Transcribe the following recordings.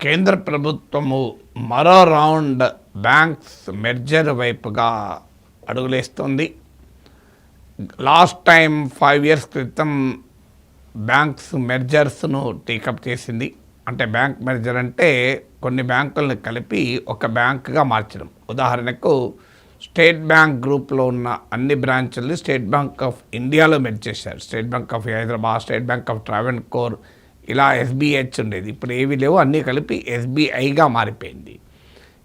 కేంద్ర ప్రభుత్వము మరో రౌండ్ బ్యాంక్స్ మెర్జర్ వైపుగా అడుగులేస్తుంది. లాస్ట్ టైం 5 years క్రితం బ్యాంక్స్ మెర్జర్స్ను టేకప్ చేసింది. అంటే బ్యాంక్ మెర్జర్ అంటే కొన్ని బ్యాంకులను కలిపి ఒక బ్యాంక్గా మార్చడం. ఉదాహరణకు స్టేట్ బ్యాంక్ గ్రూప్లో ఉన్న అన్ని బ్రాంచుల్ని స్టేట్ బ్యాంక్ ఆఫ్ ఇండియాలో మెర్జ్ చేశారు. State Bank of Hyderabad, state Bank of Travancore, ఇలా ఎస్బీహెచ్ ఉండేది. ఇప్పుడు ఏవి లేవు, అన్నీ కలిపి ఎస్బీఐగా మారిపోయింది.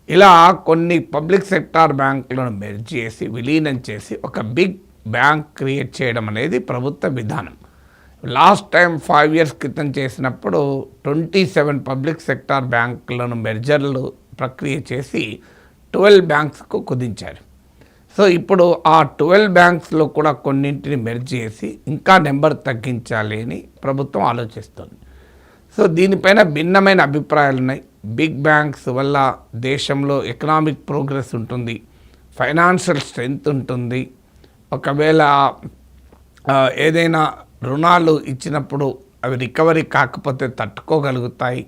ఇలా కొన్ని పబ్లిక్ సెక్టార్ బ్యాంకులను మెర్జ్ చేసి విలీనం చేసి ఒక బిగ్ బ్యాంక్ క్రియేట్ చేయడం అనేది ప్రభుత్వ విధానం. లాస్ట్ టైం 5 years క్రితం చేసినప్పుడు 27 పబ్లిక్ సెక్టార్ బ్యాంకులను మెర్జర్లు ప్రక్రియ చేసి 12 బ్యాంక్స్కు కుదించారు. సో ఇప్పుడు ఆ 12 బ్యాంక్స్లో కూడా కొన్నింటిని మెర్జ్ చేసి ఇంకా నెంబర్ తగ్గించాలి అని ప్రభుత్వం ఆలోచిస్తుంది. సో దీనిపైన భిన్నమైన అభిప్రాయాలు ఉన్నాయి. బిగ్ బ్యాంక్స్ వల్ల దేశంలో ఎకనామిక్ ప్రోగ్రెస్ ఉంటుంది, ఫైనాన్షియల్ స్ట్రెంగ్త్ ఉంటుంది. ఒకవేళ ఏదైనా రుణాలు ఇచ్చినప్పుడు అవి రికవరీ కాకపోతే తట్టుకోగలుగుతాయి,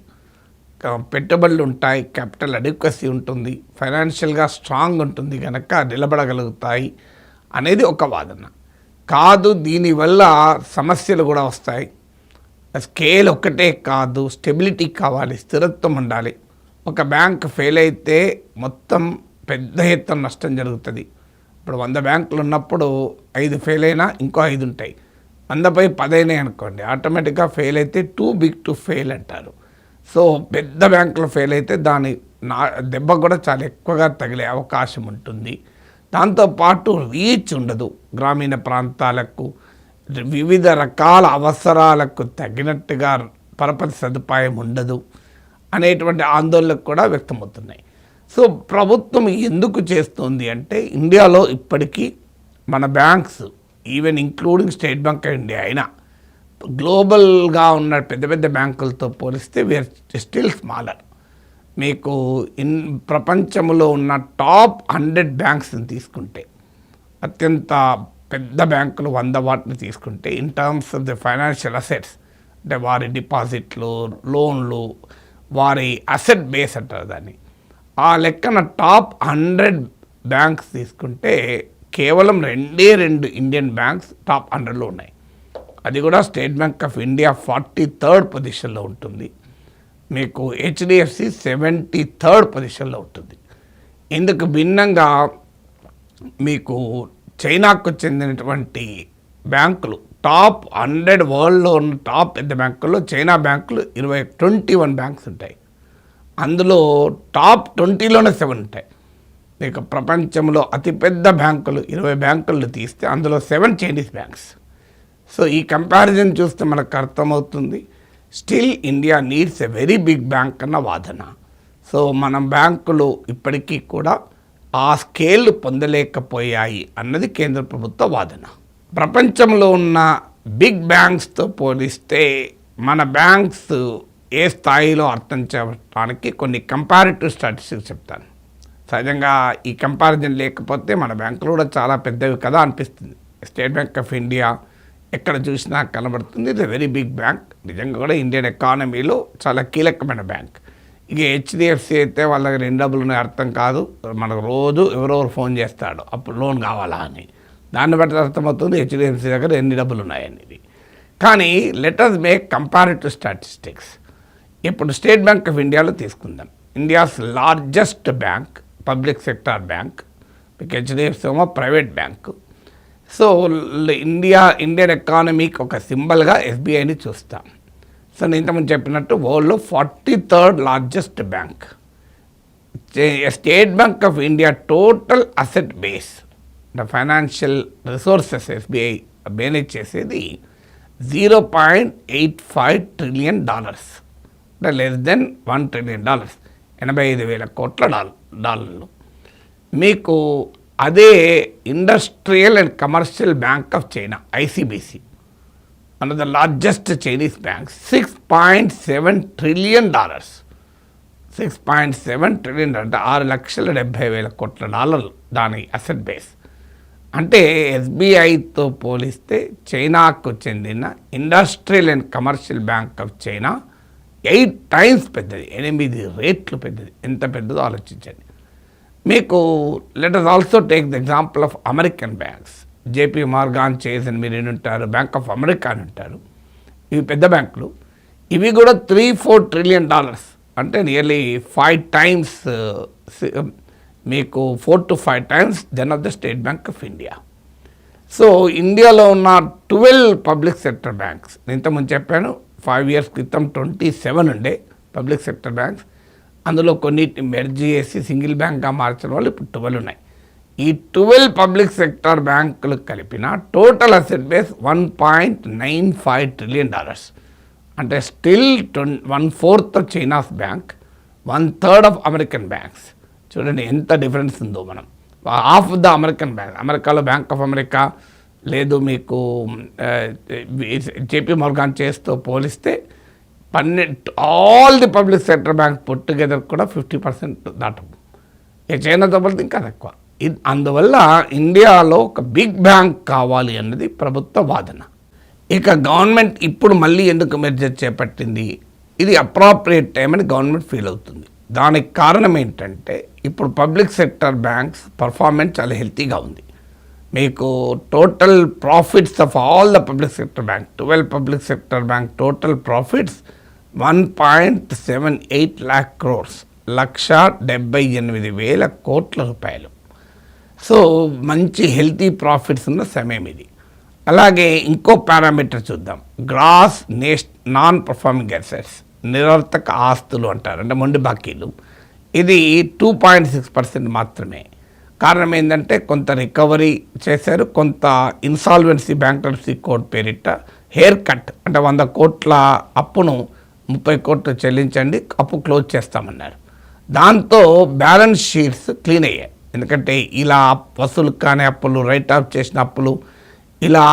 పెట్టుబడులు ఉంటాయి, క్యాపిటల్ అడిక్వసీ ఉంటుంది, ఫైనాన్షియల్గా స్ట్రాంగ్ ఉంటుంది, కనుక నిలబడగలుగుతాయి అనేది ఒక వాదన. కాదు, దీనివల్ల సమస్యలు కూడా వస్తాయి. స్కేల్ ఒక్కటే కాదు, స్టెబిలిటీ కావాలి, స్థిరత్వం ఉండాలి. ఒక బ్యాంక్ ఫెయిల్ అయితే మొత్తం పెద్ద ఎత్తున నష్టం జరుగుతుంది. ఇప్పుడు 100 బ్యాంకులు ఉన్నప్పుడు 5 ఫెయిల్ అయినా ఇంకో 5 ఉంటాయి. 100పై 10 అయినాయి అనుకోండి, ఆటోమేటిక్గా ఫెయిల్ అయితే టూ బిగ్ టు ఫెయిల్ అంటారు. సో పెద్ద బ్యాంకులు ఫెయిల్ అయితే దాని దెబ్బ కూడా చాలా ఎక్కువగా తగిలే అవకాశం ఉంటుంది. దాంతోపాటు రీచ్ ఉండదు, గ్రామీణ ప్రాంతాలకు వివిధ రకాల అవసరాలకు తగినట్టుగా పరపతి సదుపాయం ఉండదు అనేటువంటి ఆందోళనలు కూడా వ్యక్తమవుతున్నాయి. సో ప్రభుత్వం ఎందుకు చేస్తుంది అంటే, ఇండియాలో ఇప్పటికీ మన banks, even including state Bank of India అయినా గ్లోబల్గా ఉన్న పెద్ద పెద్ద బ్యాంకులతో పోలిస్తే వీఆర్ స్టిల్ స్మాలర్. మీకు ప్రపంచంలో ఉన్న టాప్ 100 బ్యాంక్స్ని తీసుకుంటే, అత్యంత పెద్ద బ్యాంకులు 100 వాటిని తీసుకుంటే, in terms of the financial assets, అంటే వారి డిపాజిట్లు, లోన్లు, వారి అసెట్ బేస్ అంటారు దాన్ని, ఆ లెక్కన టాప్ 100 బ్యాంక్స్ తీసుకుంటే కేవలం 2 ఇండియన్ బ్యాంక్స్ టాప్ 100లో ఉన్నాయి. అది కూడా state Bank of India 43rd పొజిషన్లో ఉంటుంది. మీకు హెచ్డిఎఫ్సి 73rd పొజిషన్లో ఉంటుంది. ఇందుకు భిన్నంగా మీకు చైనాకు చెందినటువంటి బ్యాంకులు టాప్ 100 వరల్డ్లో ఉన్న టాప్ పెద్ద బ్యాంకుల్లో చైనా బ్యాంకులు 21 బ్యాంక్స్ ఉంటాయి. అందులో టాప్ 20లోనే 7 ఉంటాయి. మీకు ప్రపంచంలో అతిపెద్ద బ్యాంకులు 20 బ్యాంకులు తీస్తే అందులో 7 చైనీస్ బ్యాంక్స్. సో ఈ కంపారిజన్ చూస్తే మనకు అర్థమవుతుంది, still India needs a very big bank అన్న వాదన. సో మన బ్యాంకులు ఇప్పటికీ కూడా ఆ స్కేల్ పొందలేకపోయాయి అన్నది కేంద్ర ప్రభుత్వ వాదన. ప్రపంచంలో ఉన్న బిగ్ బ్యాంక్స్తో పోలిస్తే మన బ్యాంక్స్ ఏ స్థాయిలో అర్థం చేయడానికి కొన్ని కంపారిటివ్ స్టాటిస్టిక్స్ చెప్తాను. సహజంగా ఈ కంపారిజన్ లేకపోతే మన బ్యాంకులు కూడా చాలా పెద్దవి కదా అనిపిస్తుంది. స్టేట్ బ్యాంక్ ఆఫ్ ఇండియా ఎక్కడ చూసినా కనబడుతుంది, ఇది వెరీ బిగ్ బ్యాంక్. నిజంగా కూడా ఇండియన్ ఎకానమీలో చాలా కీలకమైన బ్యాంక్. ఇక హెచ్డిఎఫ్సి అయితే వాళ్ళకి 2 డబ్బులు ఉన్నాయి అర్థం కాదు. మనకు రోజు ఎవరెవరు ఫోన్ చేస్తాడు అప్పుడు లోన్ కావాలా అని, దాన్ని బట్టి అర్థమవుతుంది హెచ్డిఎఫ్సి దగ్గర ఎన్ని డబ్బులు ఉన్నాయనేది. కానీ let us make comparative statistics. ఇప్పుడు స్టేట్ బ్యాంక్ ఆఫ్ ఇండియాలో తీసుకుందాం. India's largest bank, public sector bank. మీకు హెచ్డిఎఫ్సి ఏమో ప్రైవేట్ బ్యాంకు. సో ఇండియన్ ఎకానమీకి ఒక సింబల్గా ఎస్బీఐని చూస్తాం. సో నేను ఇంతకుముందు చెప్పినట్టు వరల్డ్లో 43rd largest bank. State Bank of India total asset base, the financial resources SBI manage చేసేది $0.85 trillion, అంటే <1 trillion, $85,000 కోట్ల డాలర్లు. మీకు అదే industrial and commercial bank of China, ICBC, one of the largest Chinese banks, $6.7 trillion. 6.7 trillion అంటే $6,70,000 కోట్ల దాని asset base. అంటే ఎస్బీఐతో పోలిస్తే చైనాకు చెందిన industrial and commercial bank of China 8 times పెద్దది, 8 రెట్లు పెద్దది. ఎంత పెద్దదో ఆలోచించండి. మీకు let us also take the example of American banks. JP Morgan, chase అని మీరు ఉంటారు, బ్యాంక్ ఆఫ్ అమెరికా అని ఉంటారు. ఇవి పెద్ద బ్యాంకులు. ఇవి కూడా $3-4 trillion, అంటే నియర్లీ 5 times, మీకు 4 to 5 times than of the State Bank of India. So ఇండియాలో ఉన్న 12 పబ్లిక్ సెక్టర్ బ్యాంక్స్, నేను ఇంతకుముందు చెప్పాను 5 years క్రితం 27 ఉండే పబ్లిక్ సెక్టర్ బ్యాంక్స్. అందులో కొన్నిటిని మెర్జ్ చేసి సింగిల్ బ్యాంక్గా మార్చిన వాళ్ళు ఇప్పుడు 12 ఉన్నాయి. ఈ 12 పబ్లిక్ సెక్టర్ బ్యాంకులు కలిపిన టోటల్ అసెట్ బేస్ $1.95 trillion. అంటే still 1/4 of China's bank, 1/3 of American banks. చూడండి ఎంత డిఫరెన్స్ ఉందో. మనం హాఫ్ ద అమెరికన్ బ్యాంక్, అమెరికాలో బ్యాంక్ ఆఫ్ అమెరికా లేదు మీకు జేపీ మార్గాన్ చేస్తూ పోలిస్తే all the public sector bank put together కూడా 50% దాటము. చైనాతో పోలితే ఇంకా తక్కువ. అందువల్ల ఇండియాలో ఒక బిగ్ బ్యాంక్ కావాలి అన్నది ప్రభుత్వ వాదన. ఇక గవర్నమెంట్ ఇప్పుడు మళ్ళీ ఎందుకు మెర్జర్ చేపట్టింది, ఇది అప్రాప్రియేట్ టైం అని గవర్నమెంట్ ఫీల్ అవుతుంది. దానికి కారణం ఏంటంటే ఇప్పుడు పబ్లిక్ సెక్టర్ బ్యాంక్స్ పర్ఫార్మెన్స్ చాలా హెల్తీగా ఉంది. మీకు total profits of all the public sector bank, 12 public sector bank total profits 1.78 lakh crores, 1,78,000 కోట్ల రూపాయలు. సో మంచి హెల్తీ ప్రాఫిట్స్ ఉన్న సమయం ఇది. అలాగే ఇంకో పారామీటర్ చూద్దాం, గ్రాస్ నాన్ పర్ఫార్మింగ్ అసెట్స్, నిరర్థక ఆస్తులు అంటారు, అంటే మొండి బాకీలు. ఇది 2.6% మాత్రమే. కారణం ఏంటంటే కొంత రికవరీ చేశారు, కొంత ఇన్సాల్వెన్సీ బ్యాంక్రప్సీ కోడ్ పేరిట హెయిర్ కట్, అంటే 100 కోట్ల అప్పును 30 కోట్లు చెల్లించండి, అప్పు క్లోజ్ చేస్తామన్నారు. దాంతో బ్యాలెన్స్ షీట్స్ క్లీన్ అయ్యాయి. ఎందుకంటే ఇలా వసూలు కాని అప్పులు, రైట్ ఆఫ్ చేసిన అప్పులు, ఇలా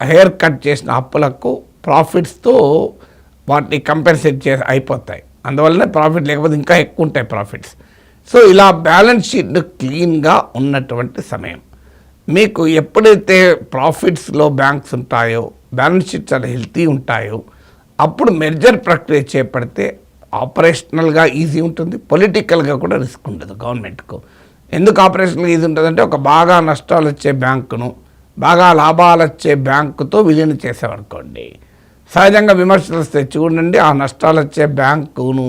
హెయిర్ కట్ చేసిన అప్పులకు ప్రాఫిట్స్తో వాటిని కంపెన్సేట్ చేసి అయిపోతాయి. అందువల్లనే ప్రాఫిట్, లేకపోతే ఇంకా ఎక్కువ ఉంటాయి ప్రాఫిట్స్. సో ఇలా బ్యాలెన్స్ షీట్ క్లీన్గా ఉన్నటువంటి సమయం. మీకు ఎప్పుడైతే ప్రాఫిట్స్లో బ్యాంక్స్ ఉంటాయో, బ్యాలెన్స్ షీట్ చాలా హెల్తీ ఉంటాయో, అప్పుడు మెర్జర్ ప్రక్రియ చేపడితే ఆపరేషనల్గా ఈజీ ఉంటుంది, పొలిటికల్గా కూడా రిస్క్ ఉండదు గవర్నమెంట్కు. ఎందుకు ఆపరేషనల్గా ఈజీ ఉంటుందంటే ఒక బాగా నష్టాలు వచ్చే బ్యాంకును బాగా లాభాలు వచ్చే బ్యాంకుతో విలీనం చేసామనుకోండి, సహజంగా విమర్శలు వస్తాయి. చూడండి ఆ నష్టాలు వచ్చే బ్యాంకును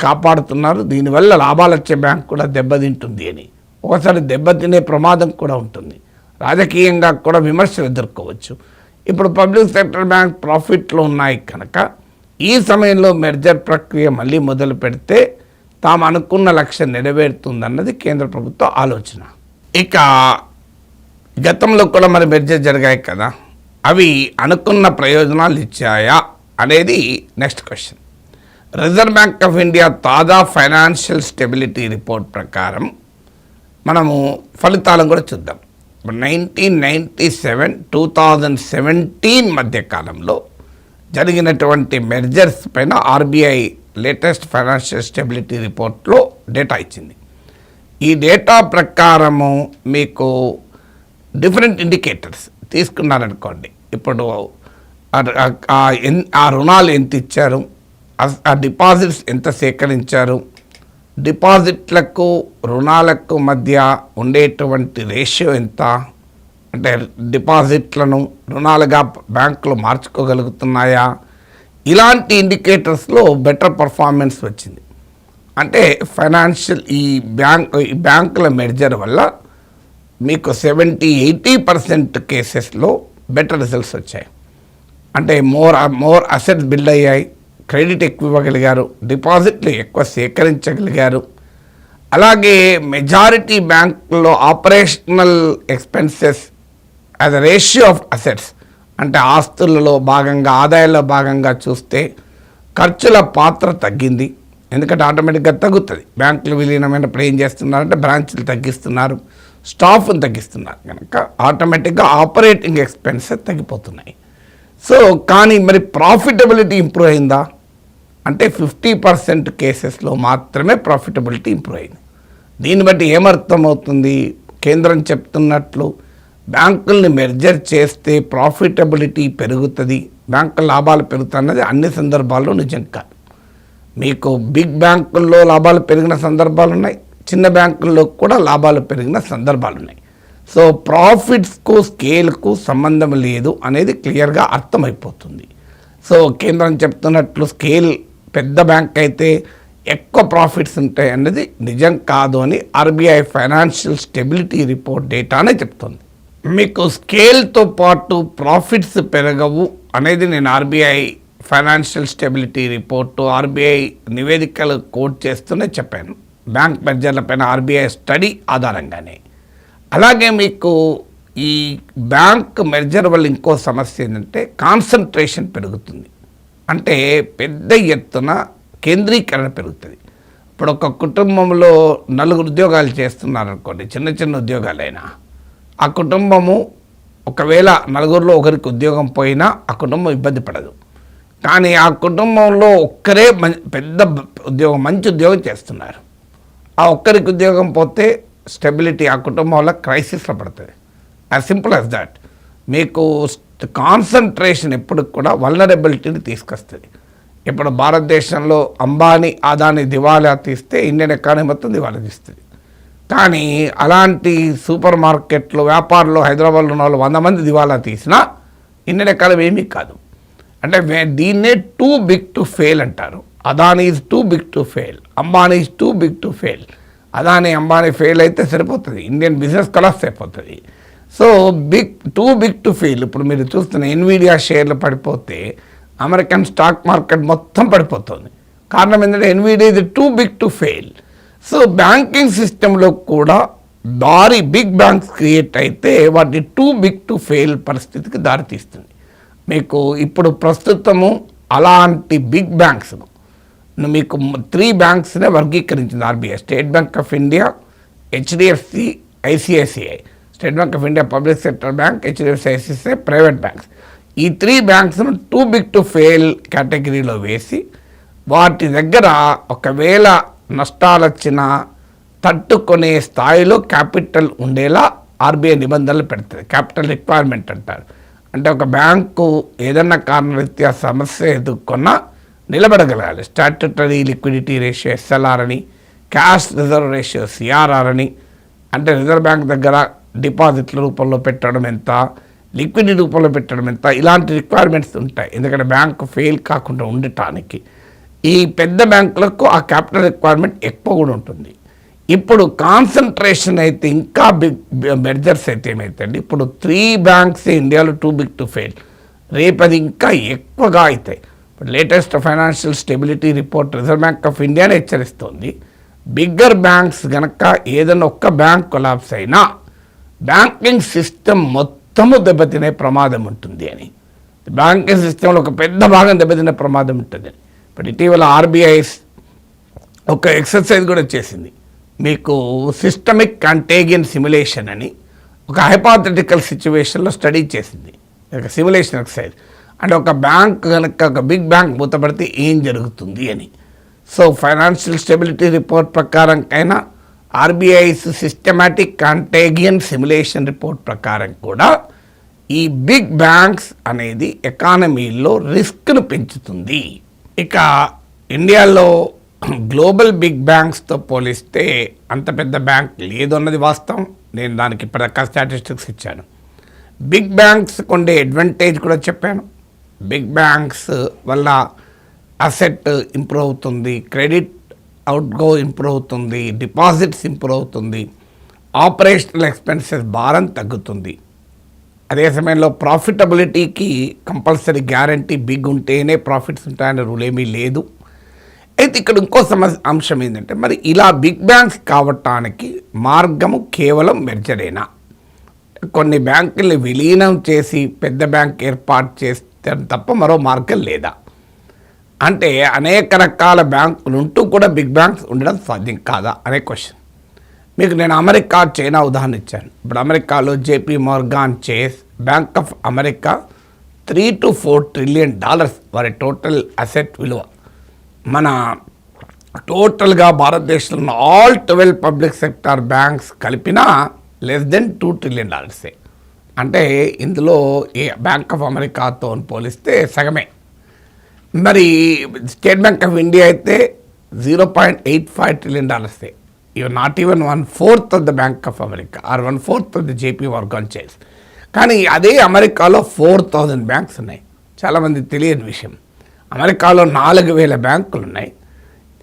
కాపాడుతున్నారు, దీనివల్ల లాభాలు వచ్చే బ్యాంకు కూడా దెబ్బతింటుంది అని. ఒకసారి దెబ్బతినే ప్రమాదం కూడా ఉంటుంది, రాజకీయంగా కూడా విమర్శలు ఎదుర్కోవచ్చు. ఇప్పుడు పబ్లిక్ సెక్టర్ బ్యాంక్ ప్రాఫిట్లో ఉన్నాయి కనుక ఈ సమయంలో మెర్జర్ ప్రక్రియ మళ్ళీ మొదలు పెడితే తాము అనుకున్న లక్ష్యం నెరవేరుతుందన్నది కేంద్ర ప్రభుత్వ ఆలోచన. ఇక గతంలో కూడా మరి మెర్జర్ జరిగాయి కదా, అవి అనుకున్న ప్రయోజనాలు ఇచ్చాయా అనేది next question. Reserve bank of India తాజా ఫైనాన్షియల్ స్టెబిలిటీ రిపోర్ట్ ప్రకారం మనము ఫలితాలను కూడా చూద్దాం. 1997-2017 మధ్య కాలంలో జరిగినటువంటి మెర్జర్స్ పైన ఆర్బీఐ లేటెస్ట్ ఫైనాన్షియల్ స్టెబిలిటీ రిపోర్ట్లో డేటా ఇచ్చింది. ఈ డేటా ప్రకారము మీకు డిఫరెంట్ ఇండికేటర్స్ తీసుకున్నారనుకోండి, ఇప్పుడు ఆ రుణాలు ఎంత ఇచ్చారు, ఆ డిపాజిట్స్ ఎంత సేకరించారు, డిపాజిట్లకు రుణాలకు మధ్య ఉండేటువంటి రేషియో ఎంత, అంటే డిపాజిట్లను రుణాలుగా బ్యాంకులు మార్చుకోగలుగుతున్నాయా, ఇలాంటి ఇండికేటర్స్లో బెటర్ పర్ఫార్మెన్స్ వచ్చింది. అంటే ఫైనాన్షియల్ ఈ బ్యాంకుల మెర్జర్ వల్ల మీకు 70-80% కేసెస్లో బెటర్ రిజల్ట్స్ వచ్చాయి. అంటే మోర్ అసెట్స్ బిల్డ్ అయ్యాయి, క్రెడిట్ ఎక్కువ ఇవ్వగలిగారు, డిపాజిట్లు ఎక్కువ సేకరించగలిగారు. అలాగే మెజారిటీ బ్యాంకుల్లో operational expenses as a ratio of assets, అంటే ఆస్తులలో భాగంగా, ఆదాయాల్లో భాగంగా చూస్తే ఖర్చుల పాత్ర తగ్గింది. ఎందుకంటే ఆటోమేటిక్గా తగ్గుతుంది. బ్యాంకులు విలీనమైనప్పుడు ఏం చేస్తున్నారంటే బ్రాంచ్లు తగ్గిస్తున్నారు, స్టాఫ్ను తగ్గిస్తున్నారు, కనుక ఆటోమేటిక్గా ఆపరేటింగ్ ఎక్స్పెన్సెస్ తగ్గిపోతున్నాయి. సో కానీ మరి ప్రాఫిటబిలిటీ ఇంప్రూవ్ అయిందా అంటే 50% కేసెస్లో మాత్రమే ప్రాఫిటబిలిటీ ఇంప్రూవ్ అయింది. దీన్ని బట్టి ఏమర్థమవుతుంది, కేంద్రం చెప్తున్నట్లు బ్యాంకుల్ని మెర్జర్ చేస్తే ప్రాఫిటబిలిటీ పెరుగుతుంది, బ్యాంకు లాభాలు పెరుగుతాయన్నది అన్ని సందర్భాల్లో నిజం కాదు. మీకు బిగ్ బ్యాంకుల్లో లాభాలు పెరిగిన సందర్భాలు ఉన్నాయి, చిన్న బ్యాంకుల్లో కూడా లాభాలు పెరిగిన సందర్భాలు ఉన్నాయి. సో ప్రాఫిట్స్కు స్కేల్కు సంబంధం లేదు అనేది క్లియర్గా అర్థమైపోతుంది. సో కేంద్రం చెప్తున్నట్లు స్కేల్ పెద్ద బ్యాంక్ అయితే ఎక్కువ ప్రాఫిట్స్ ఉంటాయి అన్నది నిజం కాదు అని ఆర్బీఐ ఫైనాన్షియల్ స్టెబిలిటీ రిపోర్ట్ డేటానే చెప్తుంది. మీకు స్కేల్తో పాటు ప్రాఫిట్స్ పెరగవు అనేది నేను RBI financial stability report RBI నివేదికలు కోట్ చేస్తూనే చెప్పాను, బ్యాంక్ మెర్జర్లపైన ఆర్బీఐ స్టడీ ఆధారంగానే. అలాగే మీకు ఈ బ్యాంక్ మెర్జర్ వల్ల ఇంకో సమస్య ఏంటంటే కాన్సన్ట్రేషన్ పెరుగుతుంది, అంటే పెద్ద ఎత్తున కేంద్రీకరణ పెరుగుతుంది. ఇప్పుడు ఒక కుటుంబంలో 4 ఉద్యోగాలు చేస్తున్నారనుకోండి, చిన్న చిన్న ఉద్యోగాలైనా, ఆ కుటుంబము ఒకవేళ 4లో ఒకరికి ఉద్యోగం పోయినా ఆ కుటుంబం ఇబ్బంది పడదు. కానీ ఆ కుటుంబంలో ఒక్కరే పెద్ద ఉద్యోగం, మంచి ఉద్యోగం చేస్తున్నారు, ఆ ఒక్కరికి ఉద్యోగం పోతే స్టెబిలిటీ ఆ కుటుంబం వల్ల క్రైసిస్లో పడుతుంది. As simple as that. మీకు కాన్సన్ట్రేషన్ ఎప్పుడు కూడా వల్నరబిలిటీని తీసుకొస్తుంది. ఇప్పుడు భారతదేశంలో అంబానీ అదానీ దివాలా తీస్తే ఇండియన్ ఎకానమీ మొత్తం దివాలా తీస్తుంది. కానీ అలాంటి సూపర్ మార్కెట్లు వ్యాపారులు హైదరాబాద్లో ఉన్న వాళ్ళు 100 మంది దివాలా తీసినా ఇండియన్ ఎకానమీ ఏమీ కాదు. అంటే దీన్నే టూ బిగ్ టు ఫెయిల్ అంటారు. Adani is too big to fail, Ambani is too big to fail. Adani Ambani fail అయితే సరిపోతుంది, ఇండియన్ బిజినెస్ కొలాప్స్ అయిపోతుంది. So too big to fail. ఇప్పుడు మీరు చూస్తున్న ఎన్విడియా షేర్లు పడిపోతే అమెరికన్ స్టాక్ మార్కెట్ మొత్తం పడిపోతుంది. కారణం ఏంటంటే ఎన్విడియా ఇది too big to fail. So banking సిస్టంలో కూడా బిగ్ బ్యాంక్స్ క్రియేట్ అయితే వాటి టూ బిగ్ టు ఫెయిల్ పరిస్థితికి దారితీస్తుంది. మీకు ఇప్పుడు ప్రస్తుతము అలాంటి బిగ్ బ్యాంక్స్ను మీకు 3 బ్యాంక్స్నే వర్గీకరించింది RBI: state Bank of India, HDFC, ICICI. State Bank of India public sector bank, HDFC, ICICI private banks. ఈ 3 బ్యాంక్స్ను టూ బిగ్ టు ఫెయిల్ కేటగిరీలో వేసి వాటి దగ్గర ఒకవేళ నష్టాలు వచ్చినా తట్టుకునే స్థాయిలో క్యాపిటల్ ఉండేలా ఆర్బీఐ నిబంధనలు పెడుతుంది. క్యాపిటల్ రిక్వైర్మెంట్ అంటారు. అంటే ఒక బ్యాంకు ఏదన్నా కారణరీత్యా సమస్య ఎదుర్కొన్నా నిలబడగలగాలి. స్టాట్యుటరీ లిక్విడిటీ రేషియో ఎస్ఎల్ఆర్ అని, క్యాష్ రిజర్వ్ రేషియో సిఆర్ఆర్ అని, అంటే రిజర్వ్ బ్యాంక్ దగ్గర డిపాజిట్ల రూపంలో పెట్టడం ఎంత, లిక్విడిటీ రూపంలో పెట్టడం ఎంత, ఇలాంటి రిక్వైర్మెంట్స్ ఉంటాయి. ఎందుకంటే బ్యాంకు ఫెయిల్ కాకుండా ఉండటానికి ఈ పెద్ద బ్యాంకులకు ఆ క్యాపిటల్ రిక్వైర్మెంట్ ఎక్కువ కూడా ఉంటుంది. ఇప్పుడు కాన్సన్ట్రేషన్ అయితే ఇంకా బిగ్ మెర్జర్స్ అయితే ఏమైతాయండి, ఇప్పుడు 3 బ్యాంక్స్ ఇండియాలో టూ బిగ్ టు ఫెయిల్, రేపు అది ఇంకా ఎక్కువగా అవుతాయి. ఇప్పుడు latest financial stability report reserve bank of ఇండియానే హెచ్చరిస్తోంది, బిగ్గర్ బ్యాంక్స్ కనుక ఏదైనా ఒక్క బ్యాంక్ కొలాప్స్ అయినా బ్యాంకింగ్ సిస్టమ్ మొత్తము దెబ్బతినే ప్రమాదం ఉంటుంది అని. బ్యాంకింగ్ సిస్టంలో ఒక పెద్ద భాగం దెబ్బతినే ప్రమాదం ఉంటుంది. ఇప్పుడు ఇటీవల ఆర్బీఐ ఒక ఎక్సర్సైజ్ కూడా చేసింది, మీకు సిస్టమిక్ కంటేగియన్ సిమ్యులేషన్ అని ఒక హైపోథెటికల్ సిచ్యువేషన్లో స్టడీ చేసింది. ఒక సిమ్యులేషన్ ఎక్సర్సైజ్ అంటే ఒక బ్యాంక్ కనుక ఒక బిగ్ బ్యాంక్ మూతపడితే ఏం జరుగుతుంది అని. సో ఫైనాన్షియల్ స్టెబిలిటీ రిపోర్ట్ ప్రకారంకైనా RBI systematic contagion simulation report ప్రకారం కూడా ఈ బిగ్ బ్యాంక్స్ అనేది ఎకానమీలో రిస్క్ను పెంచుతుంది. ఇక ఇండియాలో గ్లోబల్ బిగ్ బ్యాంక్స్తో పోలిస్తే అంత పెద్ద బ్యాంక్ లేదు అన్నది వాస్తవం. నేను దానికి ఇప్పటిదాకా స్టాటిస్టిక్స్ ఇచ్చాను. బిగ్ బ్యాంక్స్ కొండే అడ్వాంటేజ్ కూడా చెప్పాను. బిగ్ బ్యాంక్స్ వల్ల అసెట్ ఇంప్రూవ్ అవుతుంది, క్రెడిట్ అవుట్గో ఇంప్రూవ్ అవుతుంది, డిపాజిట్స్ ఇంప్రూవ్ అవుతుంది, ఆపరేషనల్ ఎక్స్పెన్సెస్ భారం తగ్గుతుంది. అదే సమయంలో ప్రాఫిటబిలిటీకి కంపల్సరీ గ్యారంటీ బిగ్ ఉంటేనే ప్రాఫిట్స్ ఉంటాయనే రూల్ ఏమీ లేదు. అయితే ఇక్కడ ఇంకో అంశం ఏంటంటే, మరి ఇలా బిగ్ బ్యాంక్స్ కావటానికి మార్గము కేవలం మెర్జరేనా? కొన్ని బ్యాంకుల్ని విలీనం చేసి పెద్ద బ్యాంక్ ఏర్పాటు చేస్తే తప్ప మరో మార్గం లేదా? అంటే అనేక రకాల బ్యాంకులు ఉంటూ కూడా బిగ్ బ్యాంక్స్ ఉండడం సాధ్యం కాదా అనే క్వశ్చన్. మీకు నేను అమెరికా, చైనా ఉదాహరణ ఇచ్చాను. ఇప్పుడు అమెరికాలో JP Morgan Chase, bank of America $3 to $4 trillion వారి టోటల్ అసెట్ విలువ. మన టోటల్గా భారతదేశంలో ఉన్న ఆల్ 12 పబ్లిక్ సెక్టార్ బ్యాంక్స్ కలిపినా less than $2 trillion. అంటే ఇందులో ఏ బ్యాంక్ ఆఫ్ అమెరికాతో పోలిస్తే సగమే. మరి స్టేట్ బ్యాంక్ ఆఫ్ ఇండియా అయితే $0.85 trillion. ఇవి not even 1/4 of the Bank of America or 1/4 of the JP Morgan Chase. కానీ అదే అమెరికాలో 4,000 బ్యాంక్స్ ఉన్నాయి. చాలామంది తెలియని విషయం. అమెరికాలో 4,000 బ్యాంకులు ఉన్నాయి.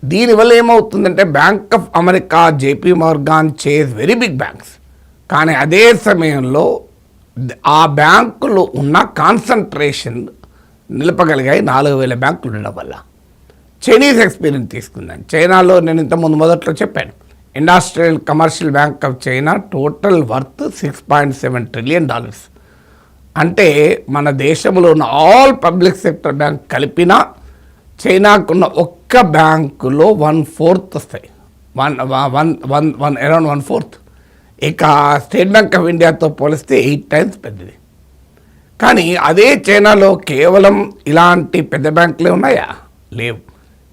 దీనివల్ల ఏమవుతుందంటే bank of America, JP Morgan చేస్ వెరీ బిగ్ బ్యాంక్స్. కానీ అదే సమయంలో ఆ బ్యాంకులు ఉన్న కాన్సన్ట్రేషన్ నిలపగలిగాయి 4,000 బ్యాంకులు ఉండడం వల్ల. చైనీస్ ఎక్స్పీరియన్స్ తీసుకుందాం. చైనాలో నేను ఇంతకుముందు మొదట్లో చెప్పాను, industrial commercial bank of China total worth $6.7 trillion. అంటే మన దేశంలో ఉన్న ఆల్ పబ్లిక్ సెక్టర్ బ్యాంక్ కలిపినా చైనాకున్న ఒక్క బ్యాంకులో 1/4 వస్తాయి. అరౌండ్ 1/4. ఇక స్టేట్ బ్యాంక్ ఆఫ్ ఇండియాతో పోలిస్తే 8 times పెద్దది. కానీ అదే చైనాలో కేవలం ఇలాంటి పెద్ద బ్యాంకులే ఉన్నాయా? లేవు.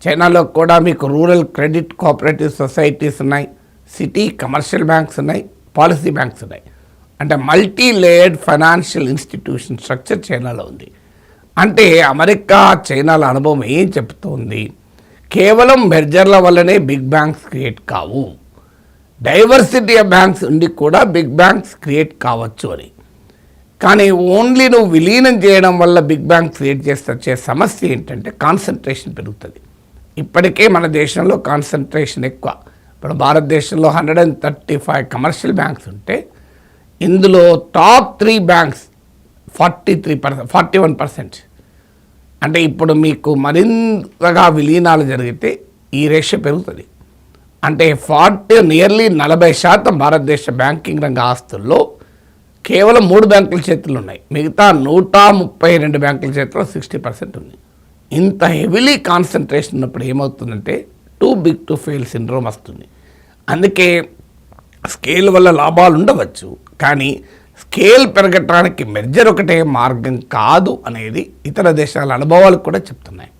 చైనాలో కూడా మీకు రూరల్ క్రెడిట్ కోఆపరేటివ్ సొసైటీస్ ఉన్నాయి, సిటీ కమర్షియల్ బ్యాంక్స్ ఉన్నాయి, పాలసీ బ్యాంక్స్ ఉన్నాయి. అంటే multi layered financial institution structure చైనాలో ఉంది. అంటే అమెరికా చైనాల అనుభవం ఏం చెప్తోంది? కేవలం మెర్జర్ల వల్లనే బిగ్ బ్యాంక్స్ క్రియేట్ కావు, డైవర్సిటీ ఆఫ్ బ్యాంక్స్ ఉండి కూడా బిగ్ బ్యాంక్స్ క్రియేట్ కావచ్చు అని. కానీ ఓన్లీ నువ్వు విలీనం చేయడం వల్ల బిగ్ బ్యాంక్ క్రియేట్ చేస్తే సమస్య ఏంటంటే కాన్సన్ట్రేషన్ పెరుగుతుంది. ఇప్పటికే మన దేశంలో కాన్సన్ట్రేషన్ ఎక్కువ. ఇప్పుడు భారతదేశంలో 135 కమర్షియల్ బ్యాంక్స్ ఉంటే ఇందులో టాప్ 3 బ్యాంక్స్ 41%. అంటే ఇప్పుడు మీకు మరింతగా విలీనాలు జరిగితే ఈ రేషియో పెరుగుతుంది. అంటే నియర్లీ 40% భారతదేశ బ్యాంకింగ్ రంగ ఆస్తుల్లో కేవలం 3 బ్యాంకుల చేతులు ఉన్నాయి. మిగతా 132 బ్యాంకుల చేతిలో 60% ఉంది. ఇంత హెవీలీ కాన్సన్ట్రేషన్ ఉన్నప్పుడు ఏమవుతుందంటే too big to fail syndrome వస్తుంది. అందుకే స్కేల్ వల్ల లాభాలు ఉండవచ్చు, కానీ స్కేల్ పెరగటానికి మెర్జర్ ఒకటే మార్గం కాదు అనేది ఇతర దేశాల అనుభవాలు కూడా చెప్తున్నాయి.